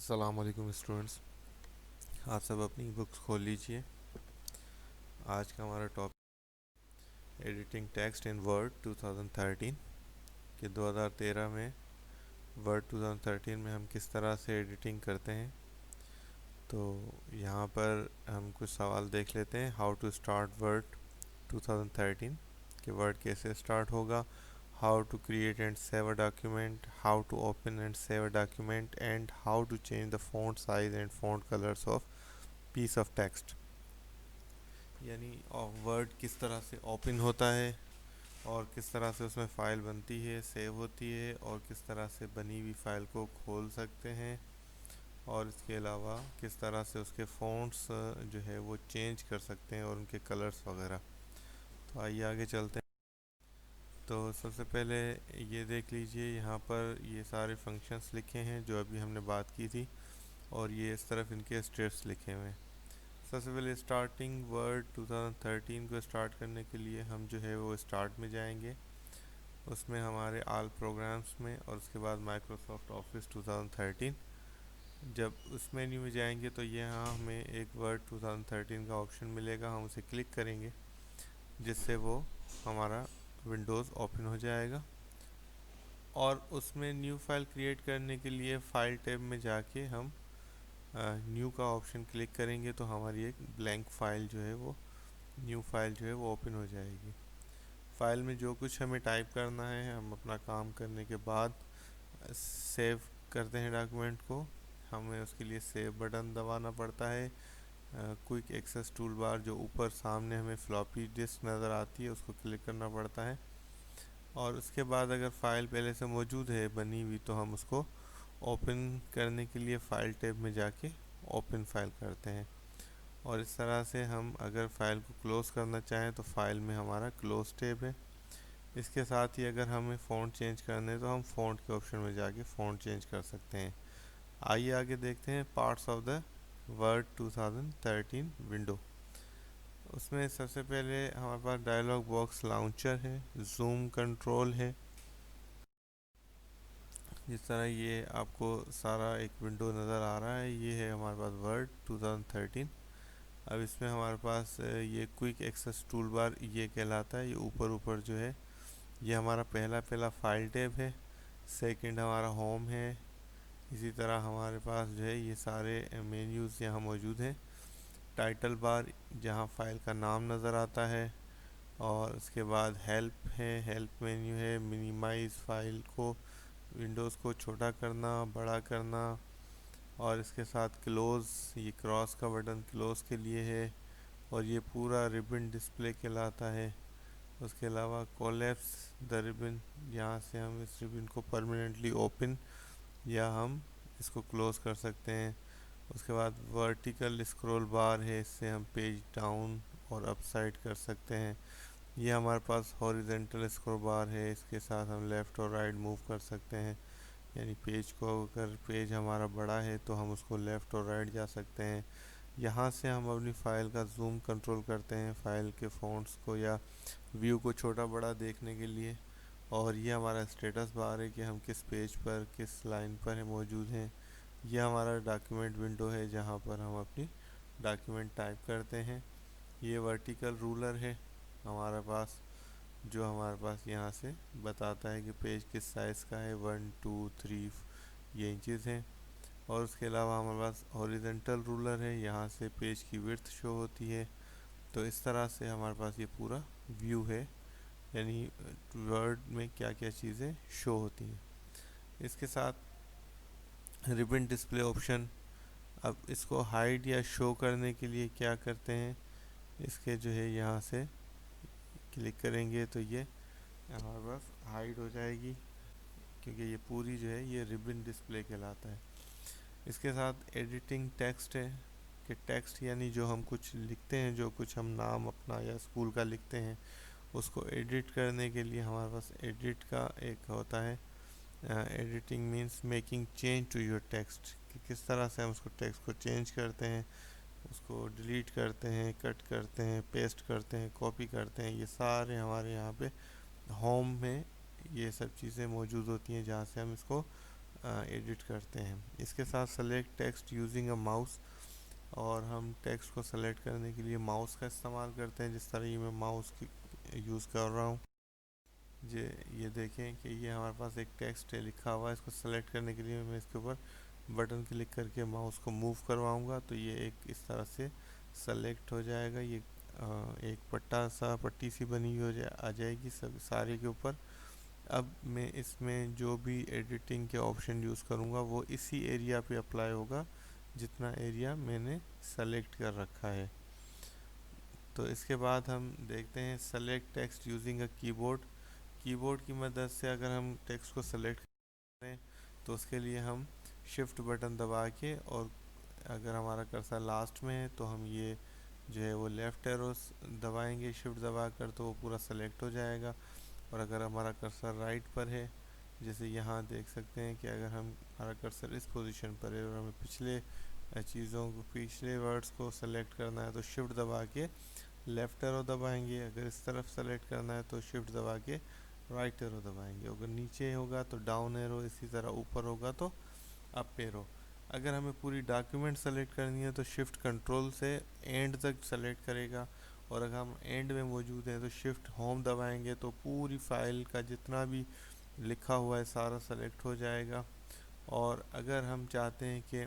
अस्सलाम वालेकुम स्टूडेंट्स। आप सब अपनी बुक्स खोल लीजिए। आज का हमारा topic editing text in word 2013 कि 2013 में वर्ड 2013 में हम किस तरह से एडिटिंग करते हैं। तो यहाँ पर हम कुछ सवाल देख लेते हैं। हाउ टू स्टार्ट वर्ड 2013 कि वर्ड कैसे स्टार्ट होगा, how to create and save a document, how to open and save a document and how to change the font size and font colours of piece of text. यानी word किस तरह से open होता है और किस तरह से उसमें फ़ाइल बनती है, सेव होती है, और किस तरह से बनी हुई फ़ाइल को खोल सकते हैं, और इसके अलावा किस तरह से उसके फ़ॉन्ट्स जो है वो चेंज कर सकते हैं और उनके कलर्स वगैरह। तो आइए आगे चलते हैं। तो सबसे पहले ये देख लीजिए, यहाँ पर ये सारे फंक्शंस लिखे हैं जो अभी हमने बात की थी, और ये इस तरफ इनके स्टेप्स लिखे हुए हैं। सबसे पहले स्टार्टिंग वर्ड 2013 को स्टार्ट करने के लिए हम जो है वो स्टार्ट में जाएंगे, उसमें हमारे आल प्रोग्राम्स में, और उसके बाद माइक्रोसॉफ्ट ऑफिस 2013। जब उस मेन्यू में जाएंगे तो यहाँ हमें एक वर्ड 2013 का ऑप्शन मिलेगा, हम उसे क्लिक करेंगे जिससे वो हमारा विंडोज़ ओपन हो जाएगा। और उसमें न्यू फाइल क्रिएट करने के लिए फाइल टैब में जाके हम न्यू का ऑप्शन क्लिक करेंगे तो हमारी एक ब्लैंक फाइल जो है वो न्यू फाइल जो है वो ओपन हो जाएगी। फाइल में जो कुछ हमें टाइप करना है हम अपना काम करने के बाद सेव करते हैं डॉक्यूमेंट को। हमें उसके लिए सेव बटन दबाना पड़ता है। क्विक एक्सेस टूल बार जो ऊपर सामने हमें फ्लॉपी डिस्क नज़र आती है उसको क्लिक करना पड़ता है, और उसके बाद अगर फ़ाइल पहले से मौजूद है बनी हुई तो हम उसको ओपन करने के लिए फ़ाइल टैब में जाके ओपन फाइल करते हैं। और इस तरह से हम अगर फ़ाइल को क्लोज़ करना चाहें तो फाइल में हमारा क्लोज टैब है। इसके साथ ही अगर हमें फ़ॉन्ट चेंज करने तो हम फ़ॉन्ट के ऑप्शन में जाके फ़ॉन्ट चेंज कर सकते हैं। आइए आगे देखते हैं parts of the word 2013 window. उसमें सबसे पहले हमारे पास डायलॉग बॉक्स लॉन्चर है, जूम कंट्रोल है। जिस तरह ये आपको सारा एक विंडो नज़र आ रहा है, ये है हमारे पास वर्ड 2013। अब इसमें हमारे पास ये क्विक एक्सेस टूल बार ये कहलाता है। ये ऊपर ऊपर जो है ये हमारा पहला पहला फाइल टैब है, सेकंड हमारा होम है। इसी तरह हमारे पास जो है ये सारे मेन्यूज़ यहाँ मौजूद हैं। टाइटल बार जहाँ फाइल का नाम नज़र आता है, और उसके बाद हेल्प है, हेल्प मेन्यू है, मिनिमाइज फाइल को विंडोज़ को छोटा करना बड़ा करना, और इसके साथ क्लोज़ ये क्रॉस का बटन क्लोज़ के लिए है, और ये पूरा रिबन डिस्प्ले कहलाता है। उसके अलावा कोलैप्स द रिबन, यहाँ से हम इस रिबन को परमानेंटली ओपन या हम इसको क्लोज़ कर सकते हैं। उसके बाद वर्टिकल स्क्रॉल बार है, इससे हम पेज डाउन और अप साइड कर सकते हैं। ये हमारे पास हॉरिजेंटल स्क्रॉल बार है, इसके साथ हम लेफ़्ट और राइट मूव कर सकते हैं। यानी पेज को अगर पेज हमारा बड़ा है तो हम उसको लेफ़्ट और राइट जा सकते हैं। यहाँ से हम अपनी फ़ाइल का जूम कंट्रोल करते हैं फ़ाइल के फ़ॉन्ट्स को या व्यू को छोटा बड़ा देखने के लिए। और ये हमारा स्टेटस बार है कि हम किस पेज पर किस लाइन पर है मौजूद हैं। यह हमारा डॉक्यूमेंट विंडो है जहाँ पर हम अपनी डॉक्यूमेंट टाइप करते हैं। ये वर्टिकल रूलर है हमारे पास, जो हमारे पास यहाँ से बताता है कि पेज किस साइज़ का है, 1 2 3 ये इंचज़ हैं। और उसके अलावा हमारे पास हॉरिजेंटल रूलर है, यहाँ से पेज की विड्थ शो होती है। तो इस तरह से हमारे पास ये पूरा व्यू है, यानी वर्ड में क्या क्या चीज़ें शो होती हैं। इसके साथ रिबन डिस्प्ले ऑप्शन, अब इसको हाइड या शो करने के लिए क्या करते हैं, इसके जो है यहाँ से क्लिक करेंगे तो ये हमारे पास हाइड हो जाएगी, क्योंकि ये पूरी जो है ये रिबन डिस्प्ले कहलाता है। इसके साथ एडिटिंग टेक्स्ट है कि टेक्स्ट यानी जो हम कुछ लिखते हैं, जो कुछ हम नाम अपना या स्कूल का लिखते हैं, उसको एडिट करने के लिए हमारे पास एडिट का एक होता है। Editing means making change to your text, कि किस तरह से हम उसको टेक्स्ट को चेंज करते हैं, उसको डिलीट करते हैं, कट करते हैं, पेस्ट करते हैं, कॉपी करते हैं। ये सारे हमारे यहाँ पे होम में ये सब चीज़ें मौजूद होती हैं जहाँ से हम इसको एडिट करते हैं। इसके साथ select text using a mouse, और हम टेक्स्ट को सेलेक्ट करने के लिए माउस का इस्तेमाल करते हैं, जिस तरह ये मैं माउस की यूज़ कर रहा हूँ। ये देखें कि ये हमारे पास एक टेक्स्ट है लिखा हुआ है, इसको सेलेक्ट करने के लिए मैं इसके ऊपर बटन क्लिक करके माउस को मूव करवाऊंगा तो ये एक इस तरह से सेलेक्ट हो जाएगा। ये एक पट्टी सी बनी हुई आ जाएगी सब सारे के ऊपर। अब मैं इसमें जो भी एडिटिंग के ऑप्शन यूज़ करूँगा वो इसी एरिया पे अप्लाई होगा जितना एरिया मैंने सेलेक्ट कर रखा है। तो इसके बाद हम देखते हैं select text using a keyboard. Keyboard की मदद से अगर हम टेक्स्ट को सेलेक्ट करें तो उसके लिए हम शिफ्ट बटन दबा के, और अगर हमारा कर्सर लास्ट में है तो हम ये जो है वो लेफ़्ट एरो दबाएंगे शिफ्ट दबा कर, तो वो पूरा सेलेक्ट हो जाएगा। और अगर हमारा कर्सर राइट पर है, जैसे यहाँ देख सकते हैं कि अगर हम हमारा कर्सर इस पोजीशन पर है और हमें पिछले वर्ड्स को सेलेक्ट करना है तो शिफ्ट दबा के लेफ़्ट एरो दबाएंगे। अगर इस तरफ सेलेक्ट करना है तो शिफ्ट दबा के राइट एरो दबाएंगे। अगर नीचे होगा तो डाउन एरो, इसी तरह ऊपर होगा तो अप एरो। अगर हमें पूरी डॉक्यूमेंट सेलेक्ट करनी है तो शिफ्ट कंट्रोल से एंड तक सेलेक्ट करेगा, और अगर हम एंड में मौजूद हैं तो शिफ्ट होम दबाएंगे तो पूरी फाइल का जितना भी लिखा हुआ है सारा सेलेक्ट हो जाएगा। और अगर हम चाहते हैं कि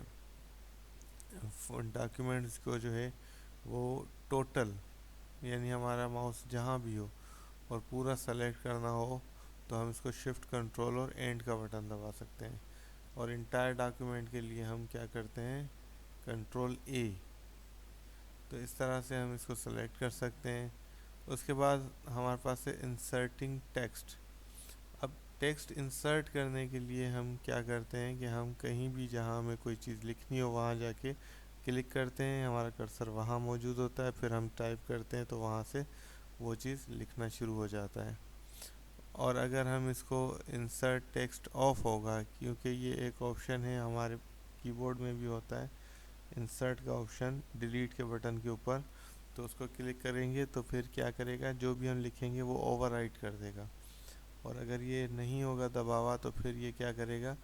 डॉक्यूमेंट्स को जो है वो टोटल, यानी हमारा माउस जहाँ भी हो और पूरा सेलेक्ट करना हो, तो हम इसको शिफ्ट कंट्रोल और एंड का बटन दबा सकते हैं। और इंटायर डॉक्यूमेंट के लिए हम क्या करते हैं, कंट्रोल ए। तो इस तरह से हम इसको सेलेक्ट कर सकते हैं। उसके बाद हमारे पास है इंसर्टिंग टेक्स्ट। अब टेक्स्ट इंसर्ट करने के लिए हम क्या करते हैं कि हम कहीं भी जहाँ हमें कोई चीज़ लिखनी हो वहाँ जाके क्लिक करते हैं, हमारा कर्सर वहाँ मौजूद होता है, फिर हम टाइप करते हैं तो वहाँ से वो चीज़ लिखना शुरू हो जाता है। और अगर हम इसको इंसर्ट टेक्स्ट ऑफ होगा, क्योंकि ये एक ऑप्शन है हमारे कीबोर्ड में भी होता है इंसर्ट का ऑप्शन डिलीट के बटन के ऊपर, तो उसको क्लिक करेंगे तो फिर क्या करेगा, जो भी हम लिखेंगे वो ओवरराइट कर देगा। और अगर ये नहीं होगा दबा हुआ तो फिर ये क्या करेगा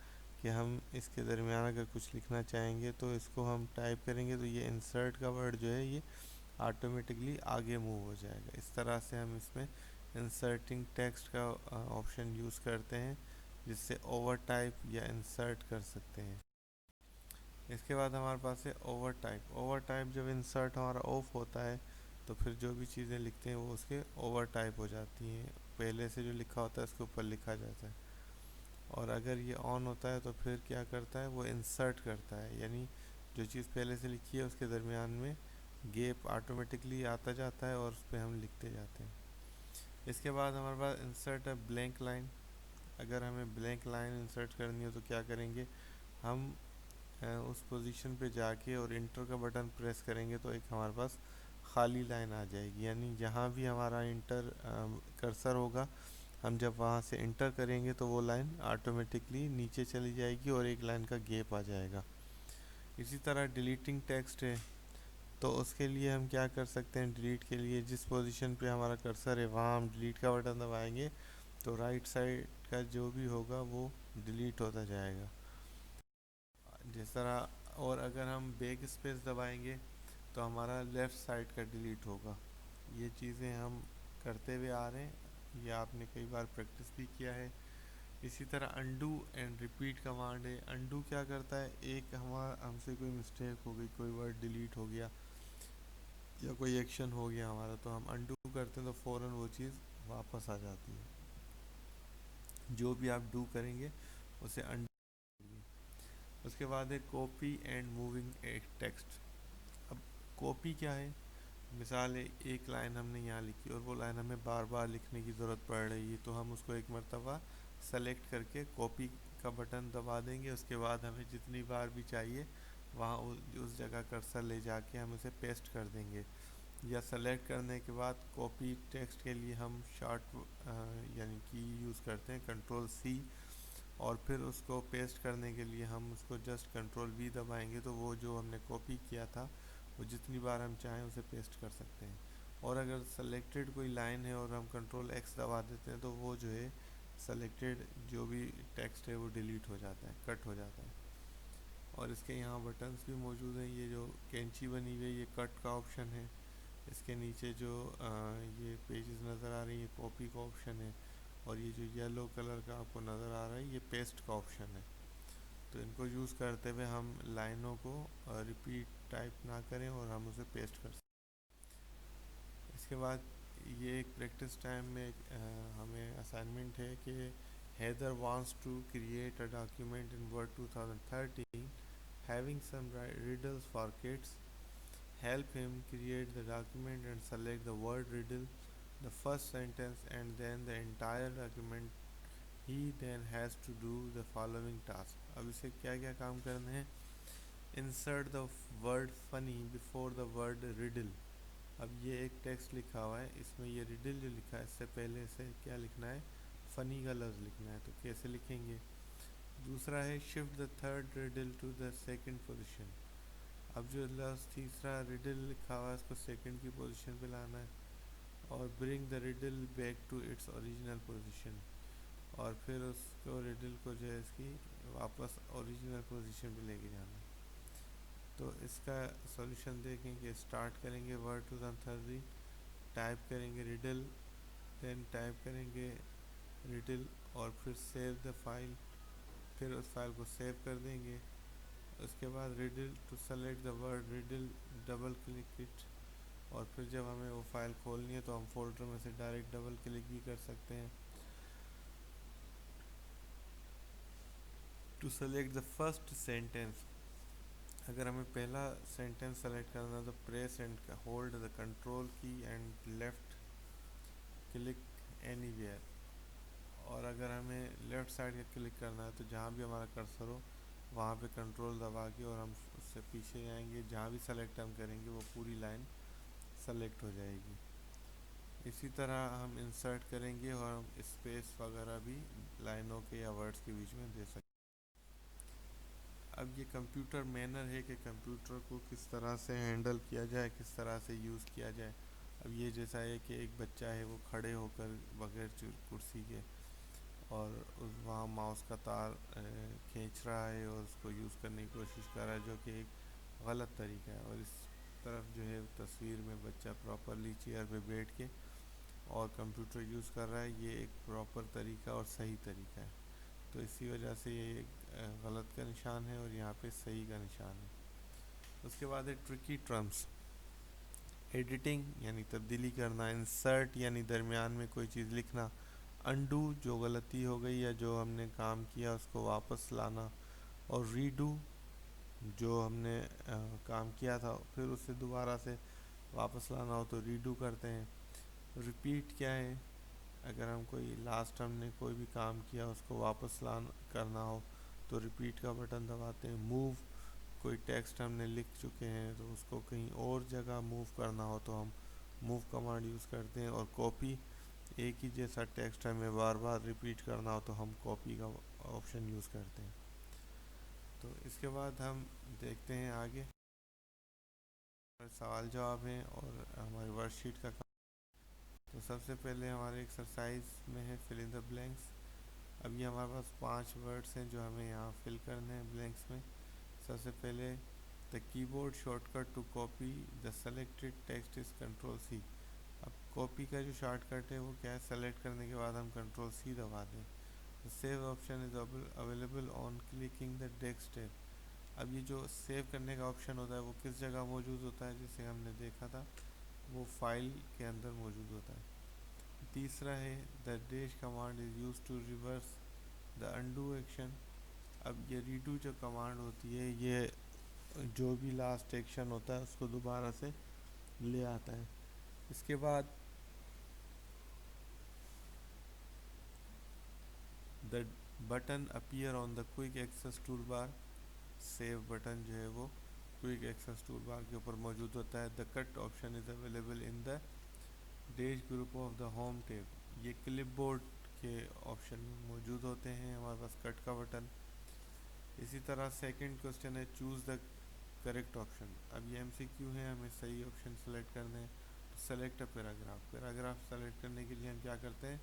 कि हम इसके दरमियान अगर कुछ लिखना चाहेंगे तो इसको हम टाइप करेंगे तो ये इंसर्ट का वर्ड जो है ये ऑटोमेटिकली आगे मूव हो जाएगा। इस तरह से हम इसमें इंसर्टिंग टेक्स्ट का ऑप्शन यूज़ करते हैं, जिससे ओवर टाइप या इंसर्ट कर सकते हैं। इसके बाद हमारे पास है ओवर टाइप। ओवर टाइप जब इंसर्ट हमारा ऑफ होता है तो फिर जो भी चीज़ें लिखते हैं वो उसके ओवर टाइप हो जाती हैं, पहले से जो लिखा होता है उसके ऊपर लिखा जाता है। और अगर ये ऑन होता है तो फिर क्या करता है, वो इंसर्ट करता है, यानी जो चीज़ पहले से लिखी है उसके दरमियान में गैप ऑटोमेटिकली आता जाता है और उस पर हम लिखते जाते हैं। इसके बाद हमारे पास इंसर्ट है ब्लैंक लाइन। अगर हमें ब्लैंक लाइन इंसर्ट करनी हो तो क्या करेंगे, हम उस पोजीशन पे जाके और इंटर का बटन प्रेस करेंगे तो एक हमारे पास खाली लाइन आ जाएगी, यानी जहाँ भी हमारा इंटर कर्सर होगा हम जब वहाँ से इंटर करेंगे तो वो लाइन ऑटोमेटिकली नीचे चली जाएगी और एक लाइन का गैप आ जाएगा। इसी तरह डिलीटिंग टेक्स्ट है, तो उसके लिए हम क्या कर सकते हैं, डिलीट के लिए जिस पोजीशन पे हमारा कर्सर है वहाँ हम डिलीट का बटन दबाएंगे तो राइट साइड का जो भी होगा वो डिलीट होता जाएगा जिस तरह। और अगर हम बैक स्पेस दबाएंगे तो हमारा लेफ़्ट साइड का डिलीट होगा। ये चीज़ें हम करते हुए आ रहे हैं, ये आपने कई बार प्रैक्टिस भी किया है। इसी तरह अंडू एंड रिपीट कमांड है। अंडू क्या करता है, एक हमसे कोई मिस्टेक हो गई, कोई वर्ड डिलीट हो गया या कोई एक्शन हो गया हमारा, तो हम अंडू करते हैं तो फ़ौरन वो चीज़ वापस आ जाती है। जो भी आप डू करेंगे उसे अंडू। उसके बाद है कॉपी एंड मूविंग एक टेक्स्ट। अब कॉपी क्या है, मिसाल है एक लाइन हमने यहाँ लिखी और वो लाइन हमें बार बार लिखने की ज़रूरत पड़ रही है, तो हम उसको एक मरतबा सेलेक्ट करके कॉपी का बटन दबा देंगे। उसके बाद हमें जितनी बार भी चाहिए वहाँ उस जगह कर्सर ले जाके हम उसे पेस्ट कर देंगे। या सेलेक्ट करने के बाद कॉपी टेक्स्ट के लिए हम शॉर्ट यानी की यूज़ करते हैं कंट्रोल सी, और फिर उसको पेस्ट करने के लिए हम उसको जस्ट कंट्रोल वी दबाएंगे तो वो जो हमने कॉपी किया था वो जितनी बार हम चाहें उसे पेस्ट कर सकते हैं। और अगर सेलेक्टेड कोई लाइन है और हम कंट्रोल एक्स दबा देते हैं तो वो जो है सेलेक्टेड जो भी टेक्स्ट है वो डिलीट हो जाता है, कट हो जाता है। और इसके यहाँ बटन्स भी मौजूद हैं। ये जो कैंची बनी हुई है ये कट का ऑप्शन है। इसके नीचे जो ये पेजेस नज़र आ रही है कॉपी का ऑप्शन है। और ये जो येलो कलर का आपको नज़र आ रहा है ये पेस्ट का ऑप्शन है। तो इनको यूज़ करते हुए हम लाइनों को रिपीट टाइप ना करें और हम उसे पेस्ट कर सकते। इसके बाद ये एक प्रैक्टिस टाइम में हमें असाइनमेंट है कि Haider wants to create a document in word 2013 having some riddles for kids. Help him create the document and select the word riddle, the first sentence, and then the entire document. He then has to do the following task. अब इसे क्या क्या काम करने हैं? Insert the word funny before the word riddle. अब ये एक टेक्स्ट लिखा हुआ है, इसमें ये रिडल जो लिखा है इससे पहले से क्या लिखना है? फनी का लफ्ज़ लिखना है। तो कैसे लिखेंगे? दूसरा है shift the third riddle to the second position. अब जो लफ्ज़ तीसरा रिडल लिखा हुआ है इसको सेकंड की पोजीशन पे लाना है। और bring the riddle back to its original position. और फिर उसको रिडल को जो है इसकी वापस ओरिजिनल पोजीशन पे लेके जाना है। तो इसका सॉल्यूशन देखें कि स्टार्ट करेंगे वर्ड 2013, टाइप करेंगे रिडल, देन टाइप करेंगे रिडल और फिर सेव द फाइल। फिर उस फाइल को सेव कर देंगे। उसके बाद riddle to select the word riddle, double click it. और फिर जब हमें वो फाइल खोलनी है तो हम फोल्डर में से डायरेक्ट डबल क्लिक भी कर सकते हैं। To select the first sentence, अगर हमें पहला सेंटेंस सेलेक्ट करना है तो press and hold the control key and left click anywhere. और अगर हमें लेफ़्ट साइड का क्लिक करना है तो जहाँ भी हमारा कर्सर हो वहाँ पे कंट्रोल दबा के और हम उससे पीछे जाएंगे, जहाँ भी सेलेक्ट हम करेंगे वो पूरी लाइन सेलेक्ट हो जाएगी। इसी तरह हम इंसर्ट करेंगे और हम स्पेस वगैरह भी लाइनों के या वर्ड्स के बीच में दे सकते हैं। अब ये कंप्यूटर मैनर है कि कंप्यूटर को किस तरह से हैंडल किया जाए, किस तरह से यूज़ किया जाए। अब ये जैसा है कि एक बच्चा है वो खड़े होकर बगैर कुर्सी के और उस वहाँ माउस का तार खींच रहा है और उसको यूज़ करने की कोशिश कर रहा है, जो कि एक गलत तरीका है। और इस तरफ जो है तस्वीर में बच्चा प्रॉपरली चेयर पे बैठ के और कंप्यूटर यूज़ कर रहा है, ये एक प्रॉपर तरीका और सही तरीका है। तो इसी वजह से ये एक गलत का निशान है और यहाँ पे सही का निशान है। उसके बाद है ट्रिकी टर्म्स। एडिटिंग यानी तब्दीली करना, इंसर्ट यानी दरमियान में कोई चीज़ लिखना, अनडू जो गलती हो गई या जो हमने काम किया उसको वापस लाना, और रीडू जो हमने काम किया था फिर उससे दोबारा से वापस लाना हो तो रीडू करते हैं। रिपीट क्या है? अगर हम कोई लास्ट हमने कोई भी काम किया उसको वापस करना हो तो रिपीट का बटन दबाते हैं। मूव, कोई टेक्स्ट हमने लिख चुके हैं तो उसको कहीं और जगह मूव करना हो तो हम मूव कमांड यूज़ करते हैं। और कॉपी, एक ही जैसा टेक्स्ट हमें बार बार रिपीट करना हो तो हम कॉपी का ऑप्शन यूज़ करते हैं। तो इसके बाद हम देखते हैं आगे सवाल जवाब हैं और हमारी वर्कशीट का काम। तो सबसे पहले हमारे एक्सरसाइज में है फिल इन द ब्लैंक्स। अब ये हमारे पास 5 वर्ड्स हैं जो हमें यहाँ फिल करने हैं ब्लैंक्स में। सबसे पहले the keyboard shortcut to copy the selected text is control C. अब कॉपी का जो शॉर्टकट है वो क्या है? सेलेक्ट करने के बाद हम कंट्रोल सी दबा दें। The save option is available on clicking the desk tab. अब ये जो सेव करने का ऑप्शन होता है वो किस जगह मौजूद होता है? जैसे हमने देखा था वो फाइल के अंदर मौजूद होता है। तीसरा है the dash command is use to reverse the undo action. अब ये रीडू जो कमांड होती है ये जो भी लास्ट एक्शन होता है उसको दोबारा से ले आता है। इसके बाद the button appear on the quick access tool bar. Save button जो है वो क्विक एक्सेस टूल बार के ऊपर मौजूद होता है। The cut option is available in the dash group of the home tab. ये क्लिपबोर्ड के ऑप्शन में मौजूद होते हैं हमारे पास कट का बटन। इसी तरह सेकंड क्वेश्चन है चूज़ द करेक्ट ऑप्शन। अब ये एमसीक्यू है, हमें सही ऑप्शन सेलेक्ट करने हैं। Select a paragraph. Paragraph select करने के लिए हम क्या करते हैं?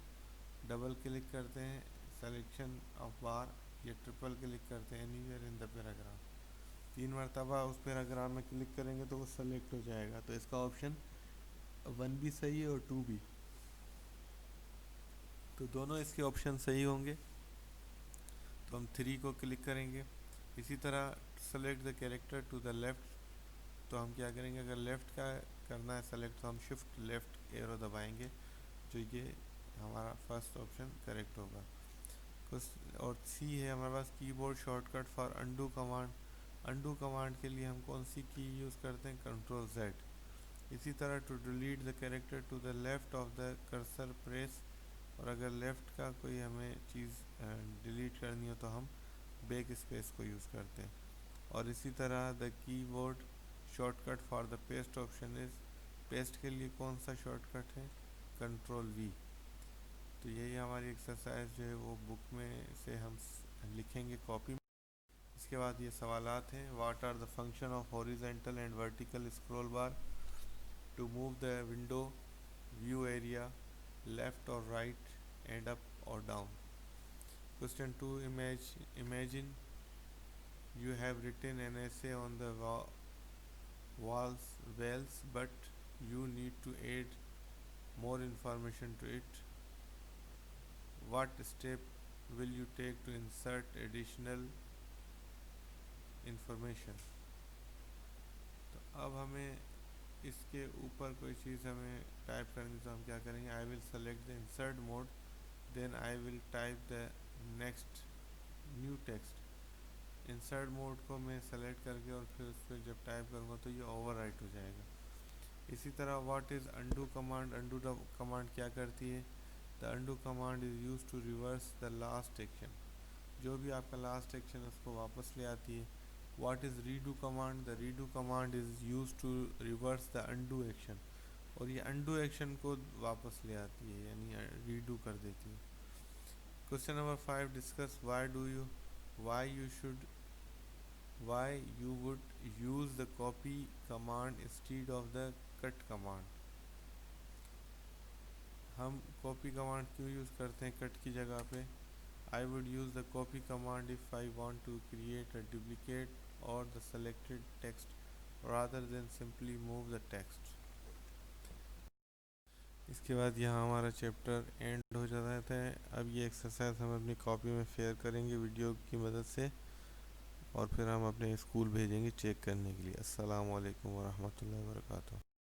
डबल क्लिक करते हैं सिलेक्शन ऑफ बार, या ट्रिपल क्लिक करते हैं एनीवेयर इन द पैराग्राफ। 3 मरतबा उस पैराग्राफ में क्लिक करेंगे तो वो सेलेक्ट हो जाएगा। तो इसका ऑप्शन 1 भी सही है और 2 भी, तो दोनों इसके ऑप्शन सही होंगे। तो हम 3 को क्लिक करेंगे। इसी तरह select the character to the left, तो हम क्या करेंगे, अगर लेफ़्ट का करना है सेलेक्ट तो हम शिफ्ट लेफ़्ट एरो दबाएंगे, जो ये हमारा फर्स्ट ऑप्शन करेक्ट होगा। और सी है हमारे पास keyboard shortcut for undo command. Undo command के लिए हम कौन सी की यूज़ करते हैं, कंट्रोल Z। इसी तरह to delete the character to the left of the cursor press, और अगर लेफ़्ट का कोई हमें चीज़ डिलीट करनी हो तो हम बैक स्पेस को यूज़ करते हैं। और इसी तरह the keyboard shortcut for the paste option is, paste के लिए कौन सा शॉर्टकट है, कंट्रोल V। तो यही हमारी एक्सरसाइज जो है वो बुक में से हम लिखेंगे कॉपी में। इसके बाद ये सवालात हैं, what are the function of horizontal and vertical scroll bar to move the window view area left और राइट एंड अप और down. Question 2, imagine you have written an essay on the walls, but you need to add more information to it. What step will you take to insert additional information? तो अब हमें इसके ऊपर कोई चीज़ हमें type करनी, तो हम क्या करेंगे, I will select the insert mode, then I will type the next new text. Insert mode को मैं सेलेक्ट करके और फिर उस पर जब टाइप करूँगा तो ये ओवरराइट हो जाएगा। इसी तरह what is undo command, undo command क्या करती है, the undo command is use to reverse the last action, जो भी आपका लास्ट एक्शन है उसको वापस ले आती है। What is redo command, the redo command is use to reverse the undo action, और ये अंडू एक्शन को वापस ले आती है, यानी रीडू कर देती है। Question number 5, discuss why you would use the copy command instead of the cut command। हम कॉपी कमांड क्यों यूज़ करते हैं कट की जगह पे। I would use the copy command if I want to create a duplicate or the selected text rather than simply move the text। इसके बाद यहाँ हमारा चैप्टर एंड हो जाता है। अब ये एक्सरसाइज हम अपनी कॉपी में शेयर करेंगे वीडियो की मदद से, और फिर हम अपने स्कूल भेजेंगे चेक करने के लिए। अस्सलाम वालेकुम वरहमतुल्लाहि वबरकातुहू।